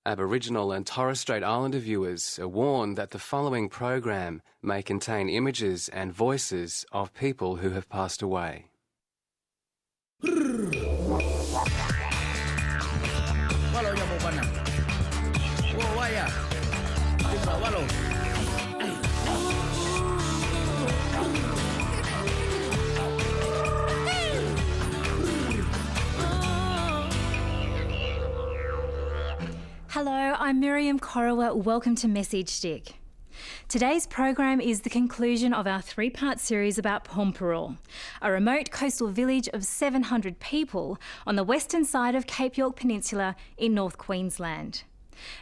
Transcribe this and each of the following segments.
Aboriginal and Torres Strait Islander viewers are warned that the following program may contain images and voices of people who have passed away. Hello, I'm Miriam Corowa. Welcome to Message Stick. Today's program is the conclusion of our three-part series about Pormpuraaw, a remote coastal village of 700 people on the western side of Cape York Peninsula in North Queensland.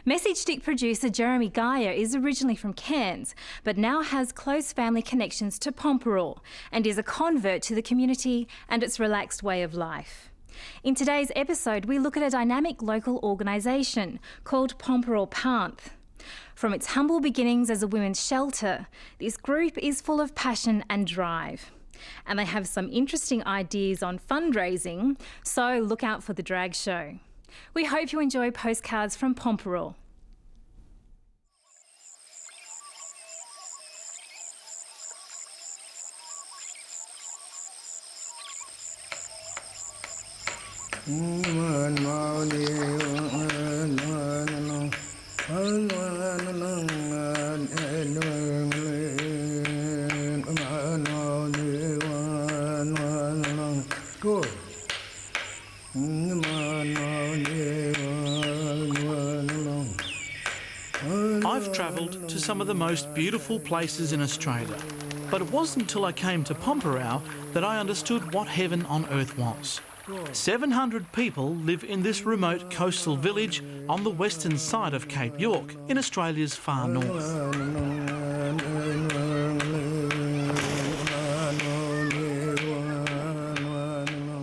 Message Stick producer Jeremy Geyer is originally from Cairns, but now has close family connections to Pormpuraaw and is a convert to the community and its relaxed way of life. In today's episode, we look at a dynamic local organisation called Pormpuraaw Panth. From its humble beginnings as a women's shelter, this group is full of passion and drive. And they have some interesting ideas on fundraising, so look out for the drag show. We hope you enjoy Postcards from Pompuraaw. I've travelled to some of the most beautiful places in Australia, but it wasn't until I came to Pompuraaw that I understood what heaven on earth was. 700 people live in this remote coastal village on the western side of Cape York in Australia's far north.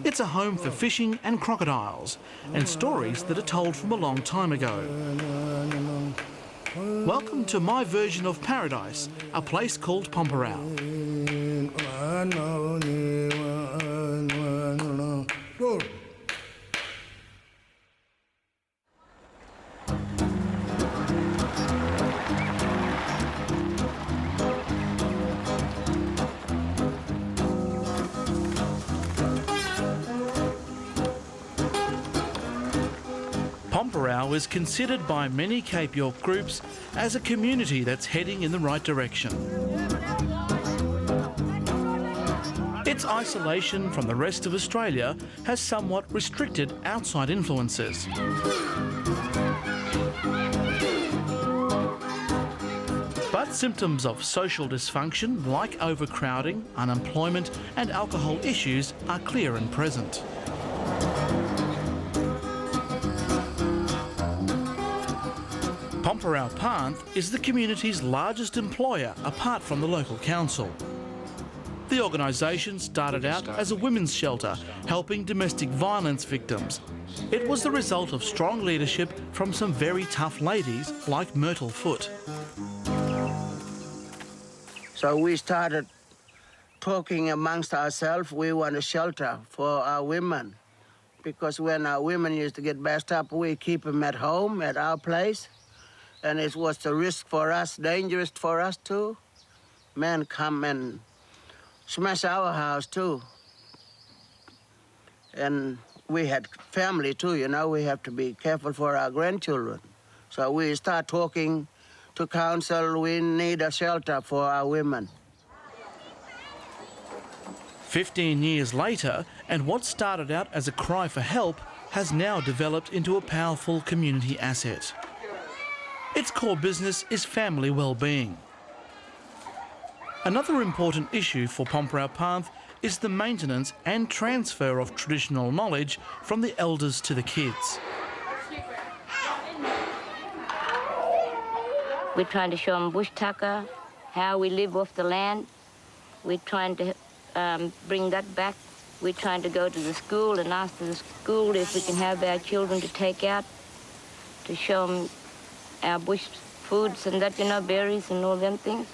It's a home for fishing and crocodiles and stories that are told from a long time ago. Welcome to my version of paradise, a place called Pompuraaw. Pompuraaw is considered by many Cape York groups as a community that's heading in the right direction. Its isolation from the rest of Australia has somewhat restricted outside influences. But symptoms of social dysfunction like overcrowding, unemployment and alcohol issues are clear and present. Pompuraaw Panth is the community's largest employer apart from the local council. The organisation started out as a women's shelter helping domestic violence victims. It was the result of strong leadership from some very tough ladies like Myrtle Foot. So we started talking amongst ourselves. We want a shelter for our women, because when our women used to get messed up, we keep them at home, at our place. And it was a risk for us, dangerous for us too. Men come and smash our house too. And we had family too, you know, we have to be careful for our grandchildren. So we start talking to council, we need a shelter for our women. 15 years later, and what started out as a cry for help has now developed into a powerful community asset. Its core business is family well-being. Another important issue for Pompuraaw Panth is the maintenance and transfer of traditional knowledge from the elders to the kids. We're trying to show them bush tucker, how we live off the land. We're trying to bring that back. We're trying to go to the school and ask the school if we can have our children to take out to show them our bush foods and that, you know, berries and all them things.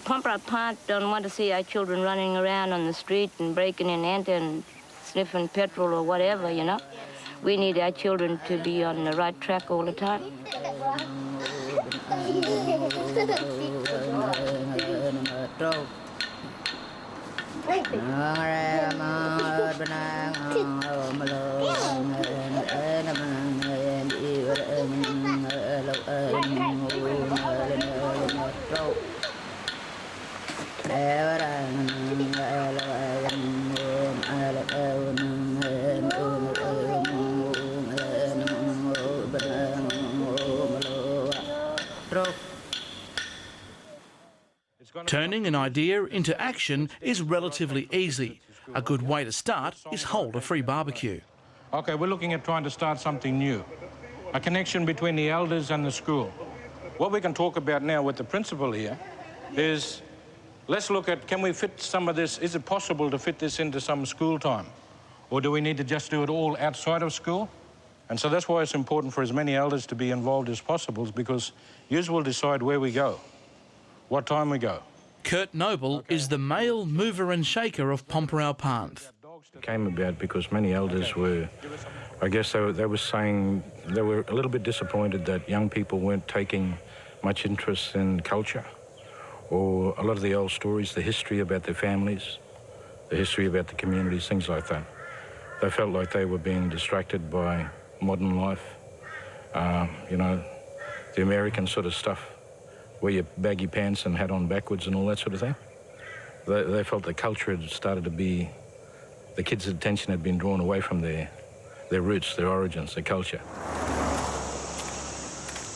Pompuraaw Panth don't want to see our children running around on the street and breaking in enter and sniffing petrol or whatever, you know. We need our children to be on the right track all the time. Turning an idea into action is relatively easy. A good way to start is hold a free barbecue. Okay, we're looking at trying to start something new, a connection between the elders and the school. What we can talk about now with the principal here is, let's look at, can we fit some of this, is it possible to fit this into some school time? Or do we need to just do it all outside of school? And so that's why it's important for as many elders to be involved as possible, because yous will decide where we go, what time we go. Kurt Noble is the male mover and shaker of Pompuraaw Panth. It came about because many elders were, I guess they were saying, they were a little bit disappointed that young people weren't taking much interest in culture, or a lot of the old stories, the history about their families, the history about the communities, things like that. They felt like they were being distracted by modern life, you know, the American sort of stuff, wear your baggy pants and hat on backwards and all that sort of thing. They felt the culture had started to be, the kids' attention had been drawn away from their roots, their origins, their culture.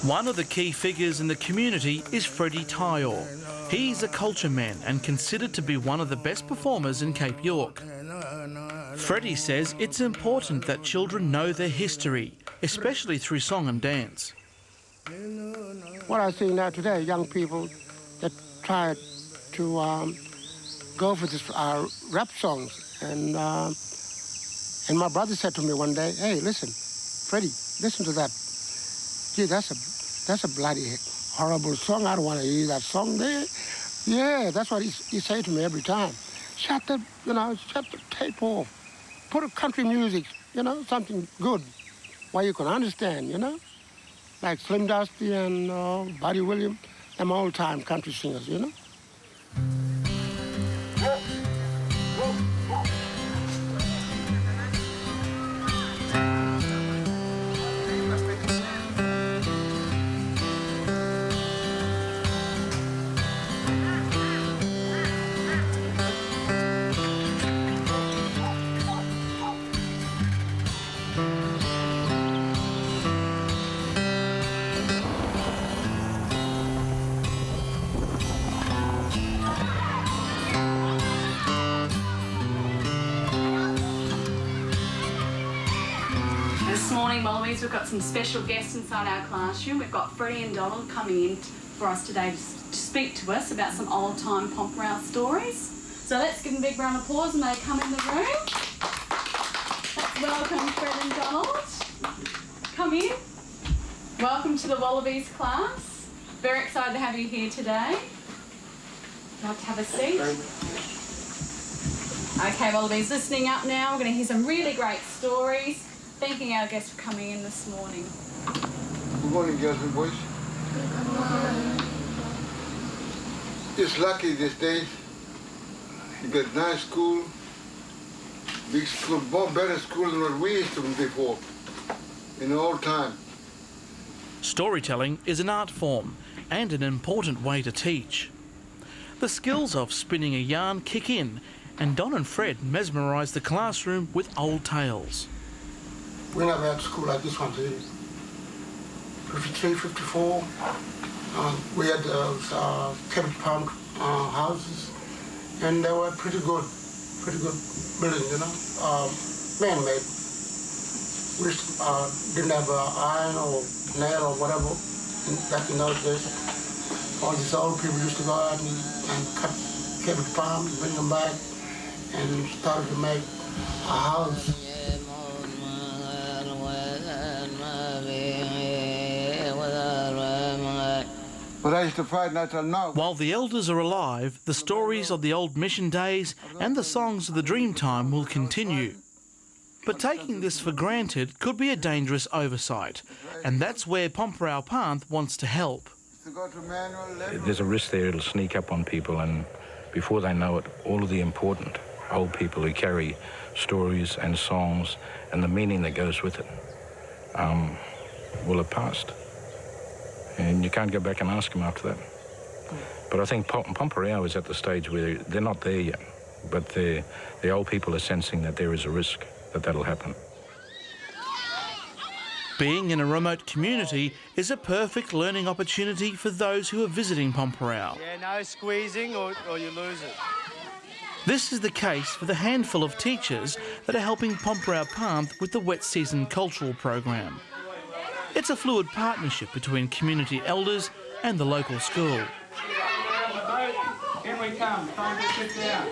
One of the key figures in the community is Freddie Tyor. He's a culture man and considered to be one of the best performers in Cape York. Freddie says it's important that children know their history, especially through song and dance. What I see now today, young people that try to go for this rap songs, and my brother said to me one day, "Hey, listen, Freddie, listen to that. Gee, that's a bloody horrible song. I don't want to hear that song there." Yeah, that's what he say to me every time. Shut the tape off. Put a country music, something good, where you can understand, like Slim Dusty and Buddy Williams, them old-time country singers, This morning, Wallabies, we've got some special guests inside our classroom. We've got Freddie and Donald coming in for us today to speak to us about some old-time Pompuraaw stories. So let's give them a big round of applause when they come in the room. Let's welcome Fred and Donald. Come in. Welcome to the Wallabies class. Very excited to have you here today. Would you like to have a seat? Okay, Wallabies, listening up now. We're going to hear some really great stories. Thanking our guests for coming in this morning. Good morning, girls and boys. It's lucky these days. You got nice school, big school, more better school than what we used to before, in the old time. Storytelling is an art form and an important way to teach. The skills of spinning a yarn kick in, and Don and Fred mesmerise the classroom with old tales. We never had school like this one today. 53, 54. We had cabbage palm houses, and they were pretty good buildings, man-made. We didn't have iron or nail or whatever back in those days. All these old people used to go out and cut cabbage palms, bring them back, and started to make a house. But I used to fight until now. While the elders are alive, the stories of the old mission days and the songs of the Dreamtime will continue. But taking this for granted could be a dangerous oversight, and that's where Pormpuraaw Panth wants to help. There's a risk there it'll sneak up on people, and before they know it, all of the important old people who carry stories and songs and the meaning that goes with it will have passed. And you can't go back and ask them after that. But I think Pompuraaw is at the stage where they're not there yet, but the old people are sensing that there is a risk that that'll happen. Being in a remote community is a perfect learning opportunity for those who are visiting Pompuraaw. Yeah, no squeezing or you lose it. This is the case for the handful of teachers that are helping Pormpuraaw Panth with the wet season cultural program. It's a fluid partnership between community elders and the local school. Here we come, time to sit down.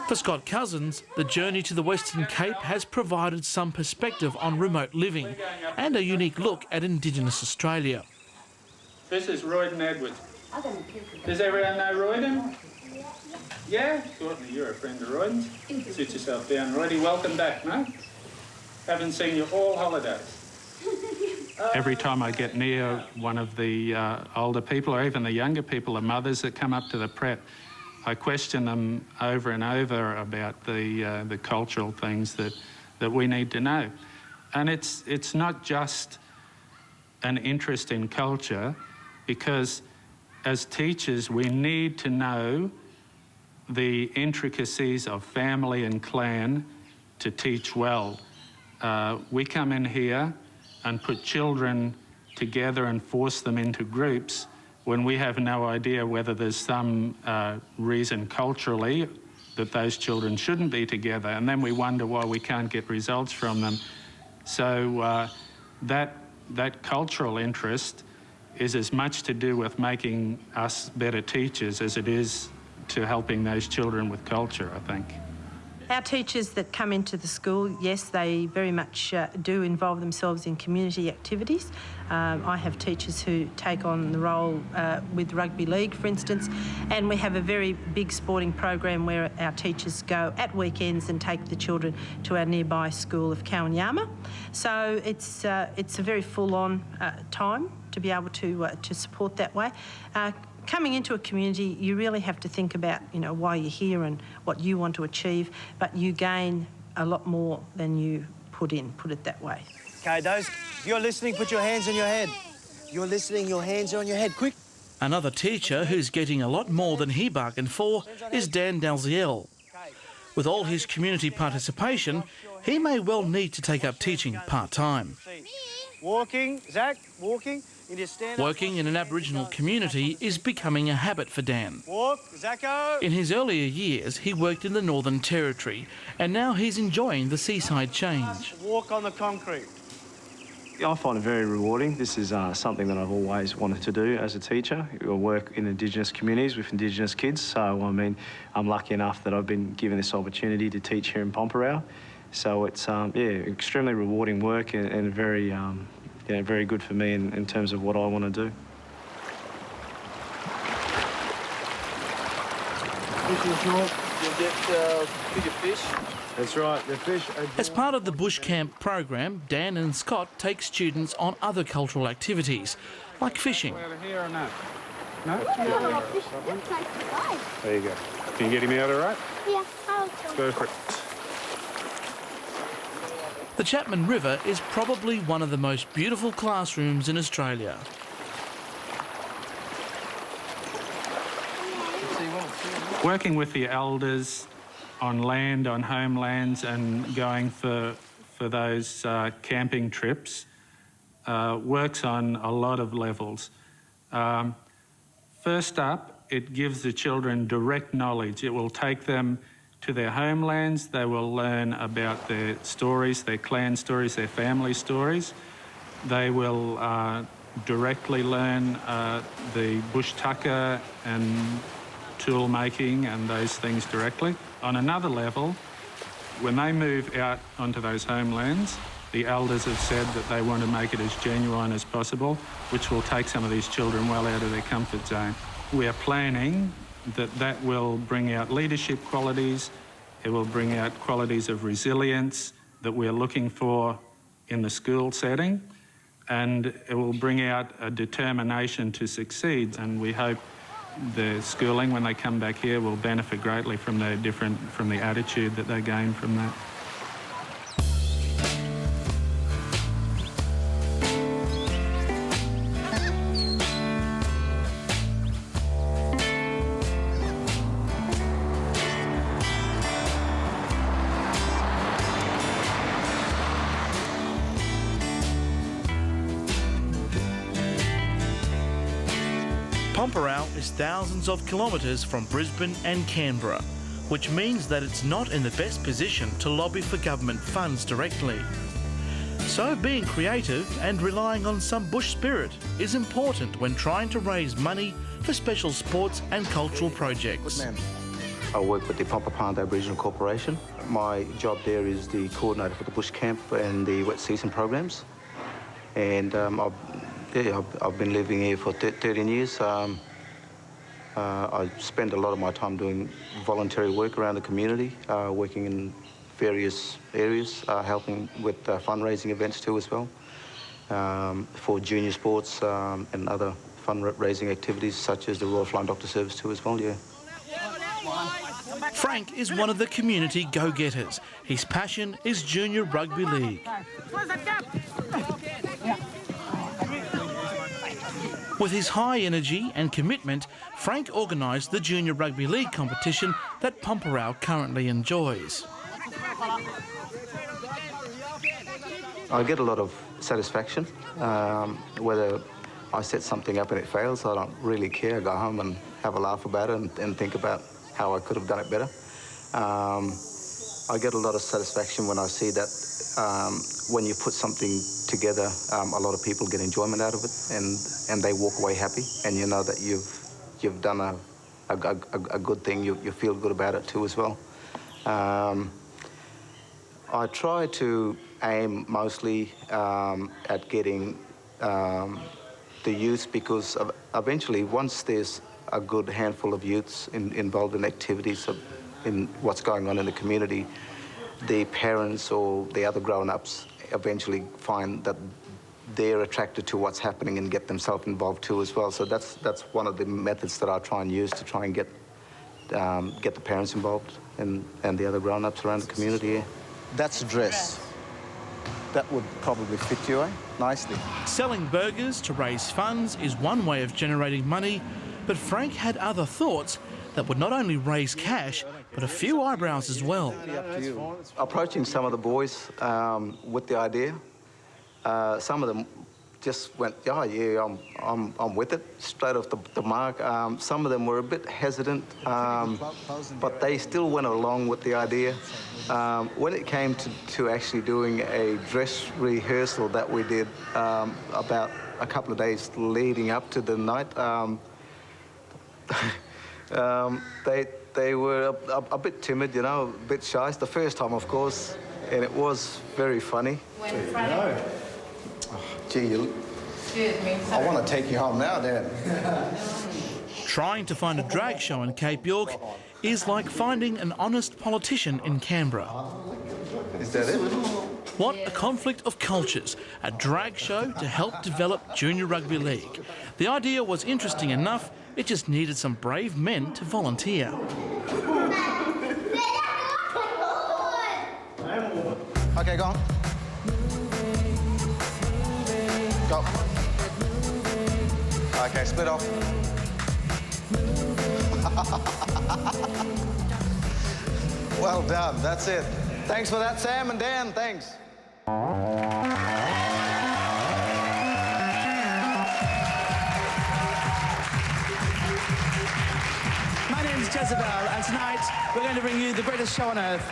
For Scott Cousins, the journey to the Western Cape has provided some perspective on remote living and a unique look at Indigenous Australia. This is Royden Edwards. Does everyone know Royden? Yeah? Certainly, you're a friend of Royden's. Sit yourself down, Roydy. Welcome back, mate. Haven't seen you all holidays. Every time I get near one of the older people, or even the younger people, the mothers that come up to the prep, I question them over and over about the cultural things that we need to know. And it's not just an interest in culture, because as teachers we need to know the intricacies of family and clan to teach well. We come in here and put children together and force them into groups when we have no idea whether there's some reason culturally that those children shouldn't be together, and then we wonder why we can't get results from them. So that cultural interest is as much to do with making us better teachers as it is to helping those children with culture, I think. Our teachers that come into the school, yes, they very much do involve themselves in community activities. I have teachers who take on the role with rugby league, for instance, and we have a very big sporting program where our teachers go at weekends and take the children to our nearby school of Kawanyama. So it's a very full-on time to be able to support that way. Coming into a community, you really have to think about, why you're here and what you want to achieve, but you gain a lot more than you put in, put it that way. Okay, if you're listening, put your hands on your head. You're listening, your hands are on your head, quick. Another teacher who's getting a lot more than he bargained for is Dan Dalziel. With all his community participation, he may well need to take up teaching part-time. Walking, Zach, walking. Working in an Aboriginal community is becoming a habit for Dan. Walk, Zacko. In his earlier years, he worked in the Northern Territory, and now he's enjoying the seaside change. Walk on the concrete. I find it very rewarding. This is something that I've always wanted to do as a teacher. I work in Indigenous communities with Indigenous kids, so I'm lucky enough that I've been given this opportunity to teach here in Pompuraaw. So it's extremely rewarding work and very very good for me in terms of what I want to do. You'll get bigger fish. That's right, the fish. As part of the Bush Camp program, Dan and Scott take students on other cultural activities, like fishing. Out of here or no? No? There you go. Can you get him out all right? Yeah, I'll try. Go for it. The Chapman River is probably one of the most beautiful classrooms in Australia. Working with the elders on land, on homelands, and going for those camping trips works on a lot of levels. First up, it gives the children direct knowledge. It will take them to their homelands. They will learn about their stories, their clan stories, their family stories. They will directly learn the bush tucker and tool making and those things directly. On another level, when they move out onto those homelands, the elders have said that they want to make it as genuine as possible, which will take some of these children well out of their comfort zone. We are planning that will bring out leadership qualities. It will bring out qualities of resilience that we're looking for in the school setting, and it will bring out a determination to succeed. And we hope the schooling, when they come back here, will benefit greatly from the attitude that they gain from that. Pormpuraaw is thousands of kilometres from Brisbane and Canberra, which means that it's not in the best position to lobby for government funds directly. So being creative and relying on some bush spirit is important when trying to raise money for special sports and cultural projects. I work with the Pompuraaw Panth Aboriginal Corporation. My job there is the coordinator for the bush camp and the wet season programs. And I've been living here for 13 years. I spend a lot of my time doing voluntary work around the community, working in various areas, helping with fundraising events too as well, for junior sports and other fundraising activities such as the Royal Flying Doctor Service too as well, yeah. Frank is one of the community go-getters. His passion is junior rugby league. With his high energy and commitment, Frank organised the Junior Rugby League competition that Pompuraaw currently enjoys. I get a lot of satisfaction. Whether I set something up and it fails, I don't really care. I go home and have a laugh about it and think about how I could have done it better. I get a lot of satisfaction when I see that when you put something together, a lot of people get enjoyment out of it, and they walk away happy, and you know that you've done a good thing. You feel good about it too as well. I try to aim mostly at getting the youths, because eventually, once there's a good handful of youths involved in activities in what's going on in the community, the parents or the other grown-ups eventually find that they're attracted to what's happening and get themselves involved too as well. So that's one of the methods that I try and use to try and get the parents involved and the other grown-ups around the community. Yeah. That's a dress. That would probably fit you, eh? Nicely. Selling burgers to raise funds is one way of generating money, but Frank had other thoughts that would not only raise cash, but a few eyebrows as well. Approaching some of the boys with the idea, some of them just went, oh yeah, I'm with it, straight off the mark. Some of them were a bit hesitant, but they still went along with the idea. When it came to actually doing a dress rehearsal that we did about a couple of days leading up to the night, they were a bit timid, you know, a bit shy. It's the first time, of course, and it was very funny. Gee, I want to take you home now, Dad. Trying to find a drag show in Cape York is like finding an honest politician in Canberra. Is that it? What a conflict of cultures, a drag show to help develop Junior Rugby League. The idea was interesting enough, it just needed some brave men to volunteer. Okay, go on. Go. Okay, split off. Well done, that's it. Thanks for that, Sam and Dan, thanks. My name's Jezebel, and tonight we're going to bring you the greatest show on earth.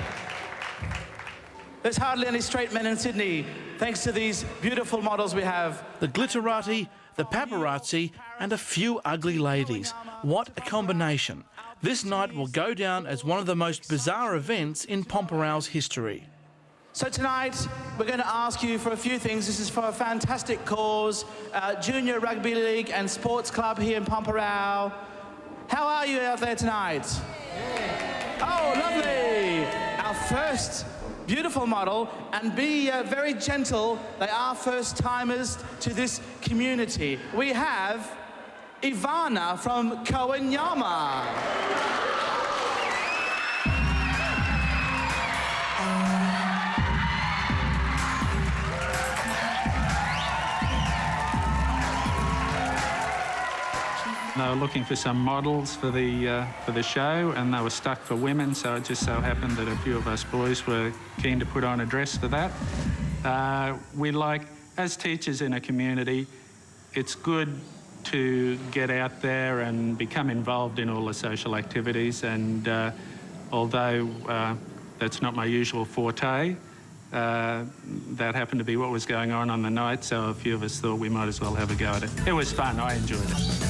There's hardly any straight men in Sydney, thanks to these beautiful models we have. The glitterati, the paparazzi, and a few ugly ladies. What a combination. This night will go down as one of the most bizarre events in Pompuraaw's history. So tonight, we're going to ask you for a few things. This is for a fantastic cause, Junior Rugby League and Sports Club here in Pompuraaw. How are you out there tonight? Yeah. Oh, lovely. our first beautiful model, and be very gentle. They are first-timers to this community. We have Ivana from Koanyama. They were looking for some models for the show, and they were stuck for women, so it just so happened that a few of us boys were keen to put on a dress for that. We like, as teachers in a community, it's good to get out there and become involved in all the social activities, and although that's not my usual forte, that happened to be what was going on the night, so a few of us thought we might as well have a go at it. It was fun, I enjoyed it.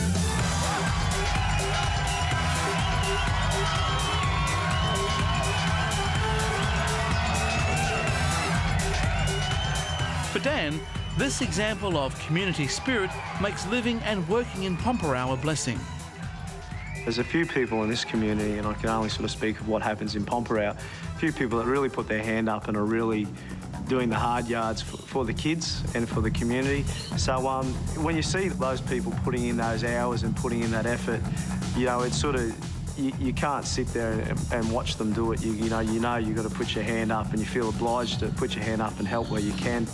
For Dan, this example of community spirit makes living and working in Pompuraaw a blessing. There's a few people in this community, and I can only sort of speak of what happens in Pompuraaw, a few people that really put their hand up and are really doing the hard yards for the kids and for the community. So when you see those people putting in those hours and putting in that effort, you know, it's sort of, you can't sit there and watch them do it. You know you've got to put your hand up, and you feel obliged to put your hand up and help where you can.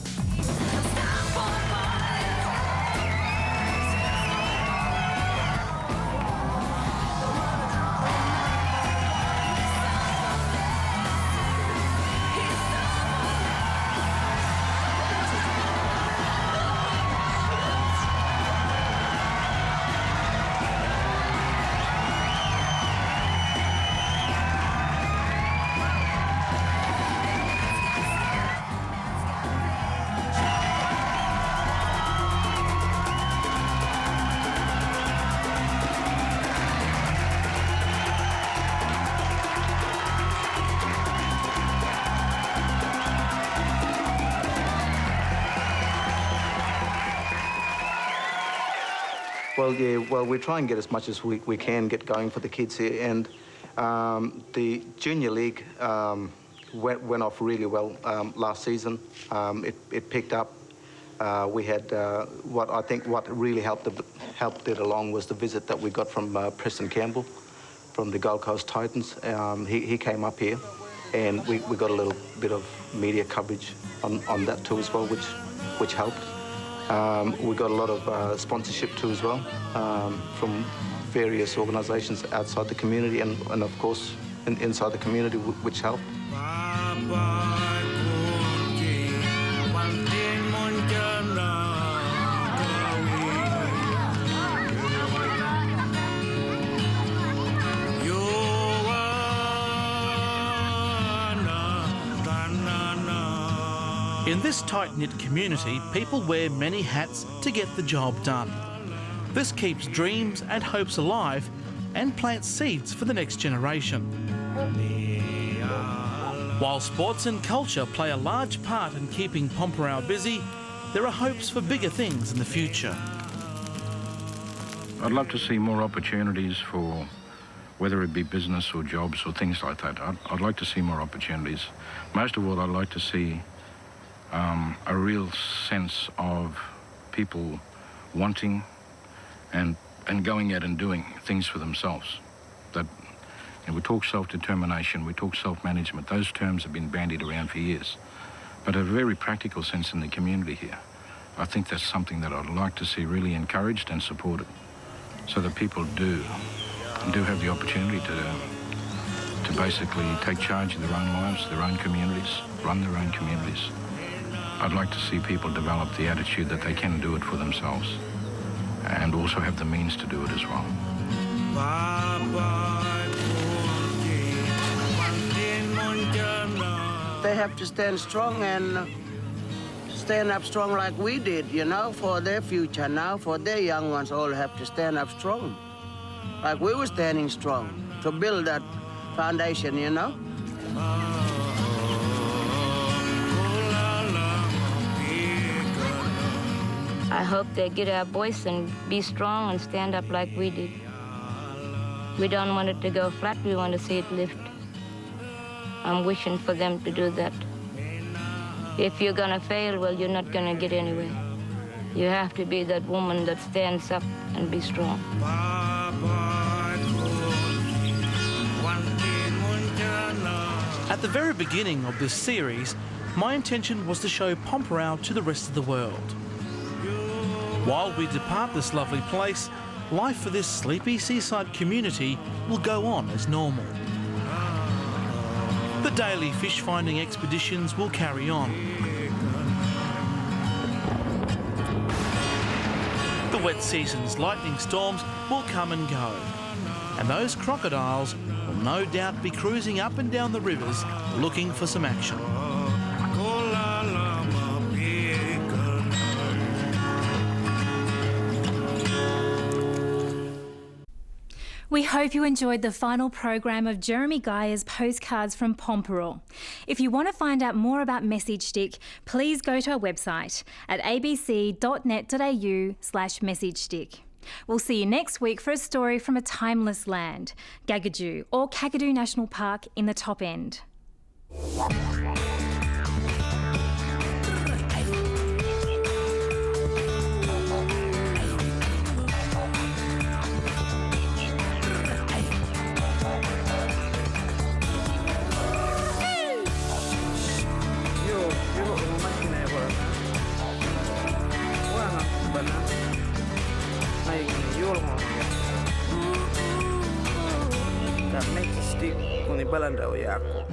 Well, we try and get as much as we can get going for the kids here, and the junior league went off really well last season. It picked up. We had what really helped it along was the visit that we got from Preston Campbell from the Gold Coast Titans. He came up here, and we got a little bit of media coverage on that too as well, which helped. We got a lot of sponsorship too as well from various organisations outside the community and of course inside the community, which helped. In this tight-knit community, people wear many hats to get the job done. This keeps dreams and hopes alive and plants seeds for the next generation. While sports and culture play a large part in keeping Pompuraaw busy, there are hopes for bigger things in the future. I'd love to see more opportunities for whether it be business or jobs or things like that. I'd like to see more opportunities. Most of all, I'd like to see a real sense of people wanting and going out and doing things for themselves. That, you know, we talk self-determination, we talk self-management. Those terms have been bandied around for years, but a very practical sense in the community here. I think that's something that I'd like to see really encouraged and supported, so that people do have the opportunity to basically take charge of their own lives, their own communities, run their own communities. I'd like to see people develop the attitude that they can do it for themselves and also have the means to do it as well. They have to stand strong and stand up strong like we did, you know, for their future now, for their young ones all have to stand up strong. Like we were standing strong to build that foundation, you know. I hope they get our voice and be strong and stand up like we did. We don't want it to go flat, we want to see it lift. I'm wishing for them to do that. If you're gonna fail, well, you're not gonna get anywhere. You have to be that woman that stands up and be strong. At the very beginning of this series, my intention was to show Pompuraaw to the rest of the world. While we depart this lovely place, life for this sleepy seaside community will go on as normal. The daily fish-finding expeditions will carry on. The wet season's lightning storms will come and go, and those crocodiles will no doubt be cruising up and down the rivers looking for some action. We hope you enjoyed the final program of Jeremy Guyer's Postcards from Pormpuraaw. If you want to find out more about Message Stick, please go to our website at abc.net.au/messagestick. We'll see you next week for a story from a timeless land, Gagadoo or Kakadu National Park in the Top End. That makes a stick on the balanda yako.